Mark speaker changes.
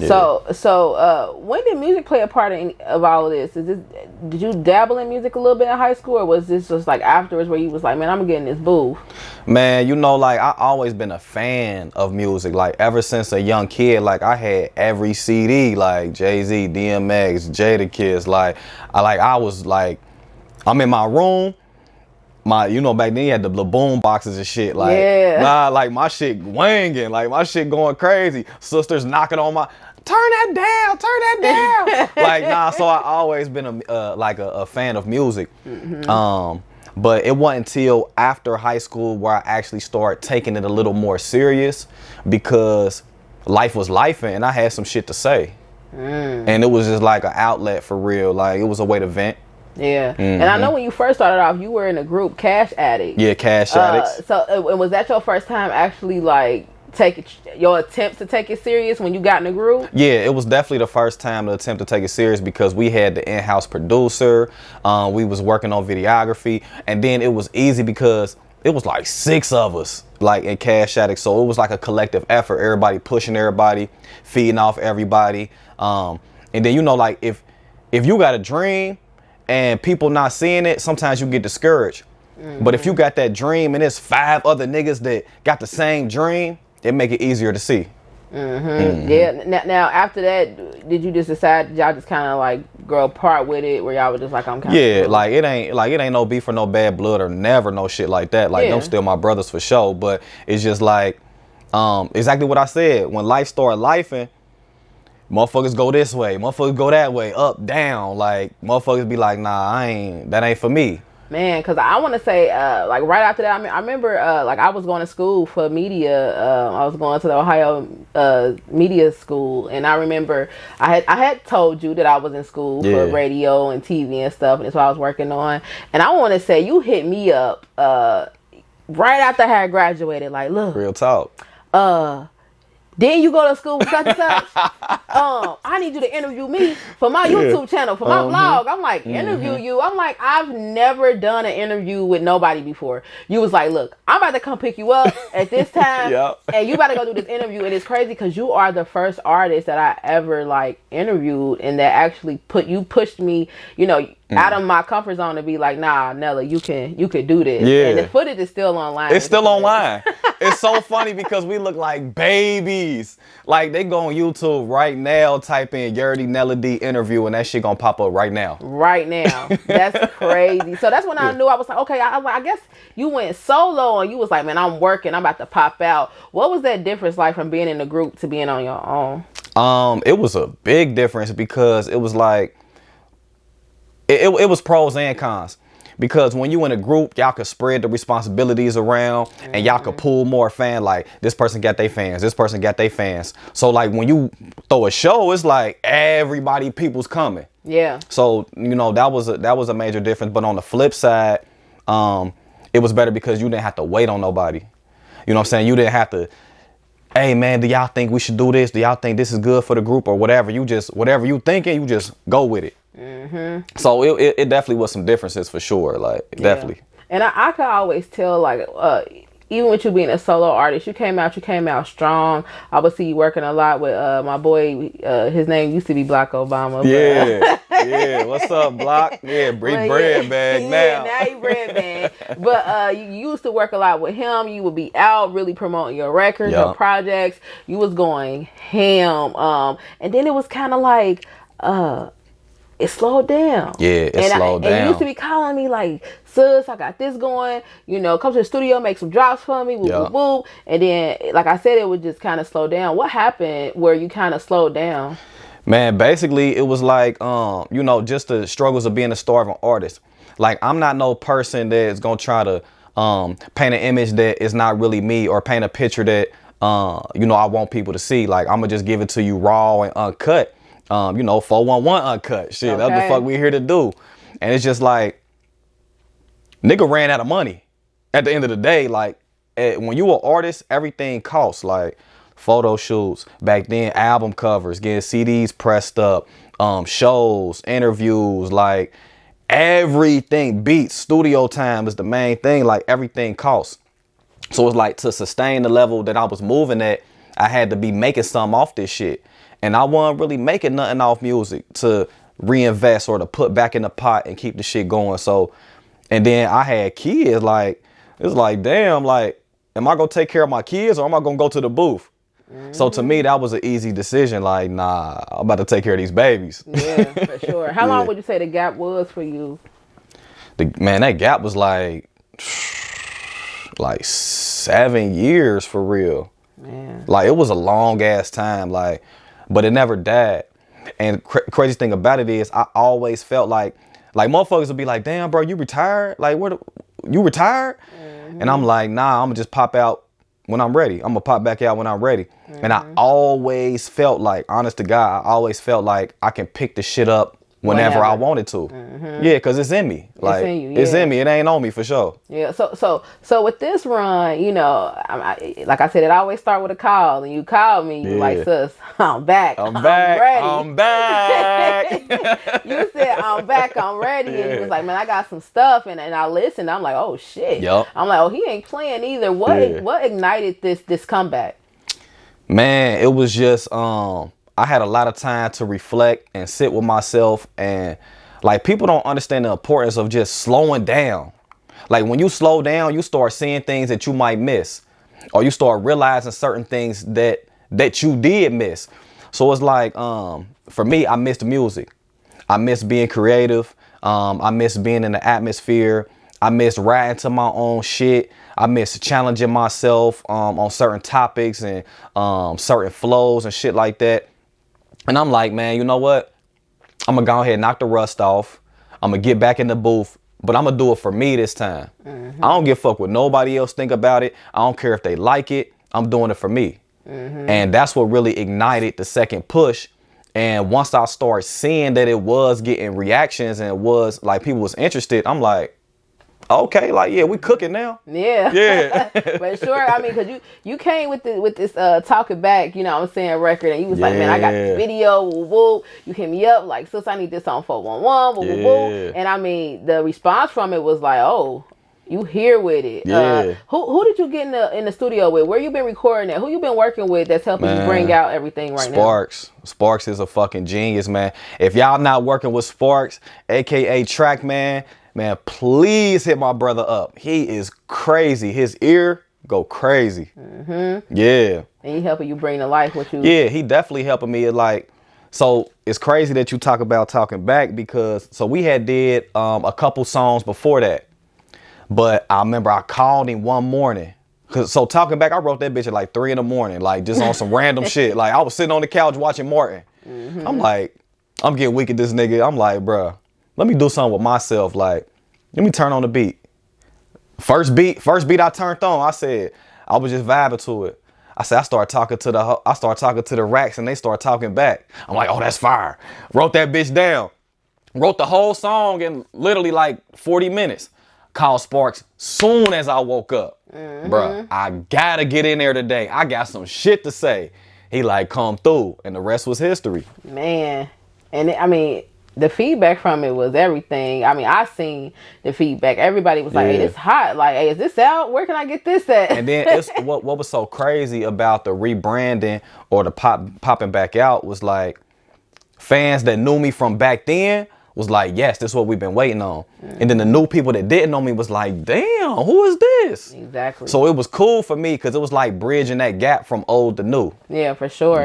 Speaker 1: So when did music play a part of all of this? Did you dabble in music a little bit in high school, or was this just like afterwards where you was like, man, I'm getting this booth?
Speaker 2: Man, you know, like I always been a fan of music. Like ever since a young kid, like I had every CD, like Jay-Z, DMX, Jadakiss. I was like, I'm in my room. You know, back then you had the boom boxes and shit. Like, like my shit wanging, like my shit going crazy. Sisters knocking on my, turn that down. Like, so I always been a fan of music. But it wasn't until after high school where I actually started taking it a little more serious, because life was life and I had some shit to say. And it was just like an outlet for real. Like, it was a way to vent.
Speaker 1: Yeah. And I know when you first started off, you were in a group, Cash Addicts.
Speaker 2: Yeah, Cash Addicts.
Speaker 1: So was that your first time actually like your attempts to take it serious when you got in the group? Yeah,
Speaker 2: it was definitely the first time to attempt to take it serious, because we had the in-house producer. We was working on videography, and then it was easy because it was like 6 of us, like in Cash Addicts. So it was like a collective effort, everybody pushing everybody, feeding off everybody. And then, you know, like if you got a dream and people not seeing it, sometimes you get discouraged. But if you got that dream and there's 5 other niggas that got the same dream, it make it easier to see.
Speaker 1: Yeah. Now after that, did you just decide y'all just kind of like grow apart with it, where y'all were just like, I'm kind of
Speaker 2: cool? Like it ain't no beef or no bad blood or never no shit like that. Like them still my brothers for sure. But it's just like exactly what I said. When life started lifing, motherfuckers go this way, motherfuckers go that way, up, down. Like motherfuckers be like, nah, that ain't for me.
Speaker 1: Man, because I want to say, like right after that, I remember, like I was going to school for media. I was going to the Ohio media school, and I remember I had told you that I was in school for radio and TV and stuff, and that's what I was working on. And I want to say you hit me up right after I had graduated. Like, look,
Speaker 2: real talk.
Speaker 1: Then you go to school with such and such. I need you to interview me for my YouTube channel, for my blog. I'm like, interview you? I'm like, I've never done an interview with nobody before. You was like, look, I'm about to come pick you up at this time, and you about to go do this interview. And it's crazy because you are the first artist that I ever like interviewed, and that actually pushed me, you know, out of my comfort zone to be like, nah, Nella, you could do this. Yeah. And the footage is still online.
Speaker 2: It's still online. It's so funny because we look like babies. Like, they go on YouTube right now, type in Yurdy Nella D interview, and that shit gonna pop up right now.
Speaker 1: Right now. That's crazy. So that's when I knew. I was like, okay, I guess you went solo, and you was like, man, I'm working, I'm about to pop out. What was that difference like from being in a group to being on your own?
Speaker 2: It was a big difference, because it was like, it was pros and cons. Because when you in a group, y'all could spread the responsibilities around, and y'all could pull more fans. Like, this person got their fans, this person got their fans. So like when you throw a show, it's like people's coming. Yeah. So, you know, that was a major difference. But on the flip side, it was better because you didn't have to wait on nobody. You know what I'm saying? You didn't have to, hey man, do y'all think we should do this? Do y'all think this is good for the group or whatever? Whatever you thinking, you just go with it. So it definitely was some differences for sure, like definitely.
Speaker 1: And I could always tell, like even with you being a solo artist, you came out strong. I would see you working a lot with my boy. His name used to be Black Obama.
Speaker 2: Yeah. What's up, Block? Yeah, bread bag now.
Speaker 1: Now you bread bag. But you used to work a lot with him. You would be out really promoting your records, your projects. You was going ham. And then it was kind of like it slowed down.
Speaker 2: Yeah, it slowed down.
Speaker 1: And you used to be calling me like, sis, I got this going. You know, come to the studio, make some drops for me. Whoop, whoop. And then, like I said, it would just kind of slow down. What happened where you kind of slowed down?
Speaker 2: Man, basically, it was like, you know, just the struggles of being a starving artist. Like, I'm not no person that's going to try to paint an image that is not really me, or paint a picture that, you know, I want people to see. Like, I'm going to just give it to you raw and uncut. You know, 411 uncut shit. Okay. That's the fuck we here to do. And it's just like, nigga ran out of money at the end of the day. Like, when you an artist, everything costs. Like, photo shoots, back then, album covers, getting CDs pressed up, shows, interviews, like everything, beats, studio time is the main thing. Like, everything costs. So it's like, to sustain the level that I was moving at, I had to be making something off this shit. And I wasn't really making nothing off music to reinvest or to put back in the pot and keep the shit going. So, and then I had kids. Like, it's like, damn, like, am I gonna take care of my kids or am I gonna go to the booth? So to me, that was an easy decision. Like, nah, I'm about to take care of these babies.
Speaker 1: Yeah, for sure. How long would you say the gap was for you?
Speaker 2: Man, that gap was like 7 years for real.
Speaker 1: Man.
Speaker 2: Like, it was a long ass time. Like, but it never died. And crazy thing about it is, I always felt like motherfuckers would be like, damn, bro, you retired? Like, you retired? And I'm like, nah, I'm gonna just pop out when I'm ready. I'm gonna pop back out when I'm ready. And I always felt like, honest to God, I always felt like I can pick the shit up whenever I wanted to. Yeah, because it's in me. Like,
Speaker 1: in you,
Speaker 2: it's in me. It ain't on me for sure.
Speaker 1: Yeah. So with this run, you know, like I said, it always start with a call, and you called me. You like, sis, I'm back.
Speaker 2: I'm back.
Speaker 1: ready.
Speaker 2: I'm back.
Speaker 1: You said I'm back. I'm ready. And you was like, man, I got some stuff, and I listened. I'm like, oh shit.
Speaker 2: Yep.
Speaker 1: I'm like, oh, he ain't playing either. What ignited this comeback?
Speaker 2: Man, it was just I had a lot of time to reflect and sit with myself, and like, people don't understand the importance of just slowing down. Like, when you slow down, you start seeing things that you might miss, or you start realizing certain things that you did miss. So it's like, for me, I missed music. I miss being creative. I miss being in the atmosphere. I miss writing to my own shit. I miss challenging myself on certain topics and certain flows and shit like that. And I'm like, man, you know what? I'm going to go ahead and knock the rust off. I'm going to get back in the booth, but I'm going to do it for me this time. I don't give a fuck what nobody else think about it. I don't care if they like it. I'm doing it for me. And that's what really ignited the second push. And once I started seeing that it was getting reactions and it was like people was interested, I'm like, okay, like, yeah, we cooking now.
Speaker 1: Yeah. But sure, I mean, because you came with this Talking Back, you know what I'm saying, record, and you was like, man, I got this video, woo, woo. You hit me up, like, sis, I need this on 411, woo, woo, woo. And I mean, the response from it was like, oh, you here with it. Who did you get in the studio with? Where you been recording at? Who you been working with that's helping you bring out everything right now? Sparks is a fucking genius, man. If y'all not working with Sparks, aka Trackman, man, please hit my brother up. He is crazy. His ear go crazy. Yeah. And he helping you bring to life what you... Yeah, he definitely helping me. Like, so it's crazy that you talk about Talking Back, because so we had did a couple songs before that. But I remember I called him one morning. So Talking Back, I wrote that bitch at like 3 a.m, like just on some random shit. Like, I was sitting on the couch watching Martin. I'm like, I'm getting weak at this nigga. I'm like, bruh, let me do something with myself. Like, let me turn on the beat. First beat I turned on, I said, I was just vibing to it. I said, I started talking to the racks, and they started talking back. I'm like, oh, that's fire. Wrote that bitch down. Wrote the whole song in literally like 40 minutes. Called Sparks soon as I woke up. Bruh, I gotta get in there today. I got some shit to say. He like, come through, and the rest was history. Man, and I mean, the feedback from it was everything. I mean, I seen the feedback. Everybody was like, hey, it's hot. Like, hey, is this out? Where can I get this at? And then it's what was so crazy about the rebranding or the popping back out was like, fans that knew me from back then was like, yes, this is what we've been waiting on. And then the new people that didn't know me was like, damn, who is this? Exactly. So it was cool for me because it was like bridging that gap from old to new. Yeah, for sure.